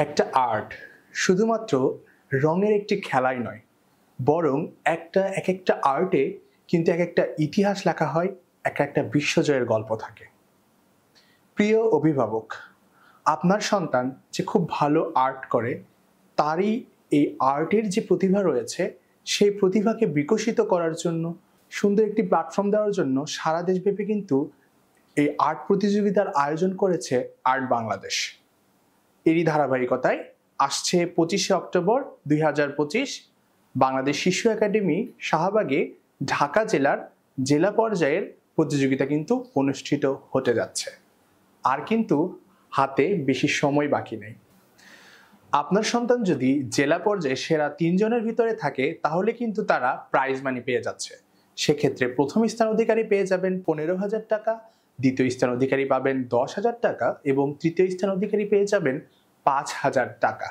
একটা আর্ট শুধুমাত্র রঙের একটি খেলাই নয়, বরং এক একটা আর্টে কিন্তু এক একটা ইতিহাস লেখা হয়, একটা বিশ্বজয়ের গল্প থাকে। প্রিয় অভিভাবক, আপনার সন্তান যে খুব ভালো আর্ট করে, তারই এই আর্টের যে প্রতিভা রয়েছে, সেই প্রতিভাকে বিকশিত করার জন্য, সুন্দর একটি প্ল্যাটফর্ম দেওয়ার জন্য সারা দেশব্যাপী কিন্তু এই আর্ট প্রতিযোগিতার আয়োজন করেছে আর্ট বাংলাদেশ। এরই ধারাবাহিকতায় আসছে 25শে অক্টোবর 2025 বাংলাদেশ শিশু একাডেমি শাহবাগে ঢাকা জেলার জেলা পর্যায়ের প্রতিযোগিতা কিন্তু অনুষ্ঠিত হতে যাচ্ছে। আর কিন্তু হাতে বেশি সময় বাকি নেই। আপনার সন্তান যদি জেলা পর্যায়ে সেরা 3 জনের ভিতরে থাকে, তাহলে কিন্তু তারা প্রাইজ মানি পেয়ে যাচ্ছে। সেক্ষেত্রে প্রথম স্থান অধিকারী পেয়ে যাবেন 15,000 টাকা, দ্বিতীয় স্থান অধিকারী পাবেন 10,000 টাকা এবং তৃতীয় স্থান অধিকারী পেয়ে যাবেন 5,000 টাকা।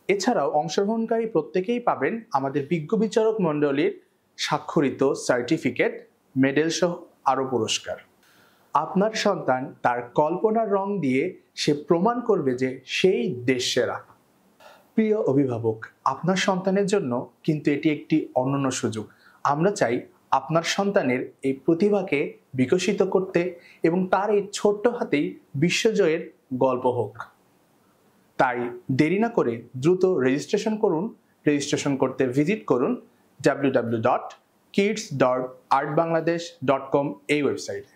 এছাড়াও অংশগ্রহণকারী প্রত্যেকেই পাবেন আমাদের বিজ্ঞ বিচারক মণ্ডলীর স্বাক্ষরিত সার্টিফিকেট, মেডেল সহ আরও পুরস্কার। আপনার সন্তান তার কল্পনার রং দিয়ে সে প্রমাণ করবে যে সেই দেশ সেরা। প্রিয় অভিভাবক, আপনার সন্তানের জন্য কিন্তু এটি একটি অনন্য সুযোগ। আমরা চাই আপনার সন্তানের এই প্রতিভাকে বিকশিত করতে এবং তার এই ছোট্ট হাতেই বিশ্বজয়ের গল্প হোক। তাই দেরি না করে দ্রুত রেজিস্ট্রেশন করুন। রেজিস্ট্রেশন করতে ভিজিট করুন www.kids.artbangladesh.com এই ওয়েবসাইটে।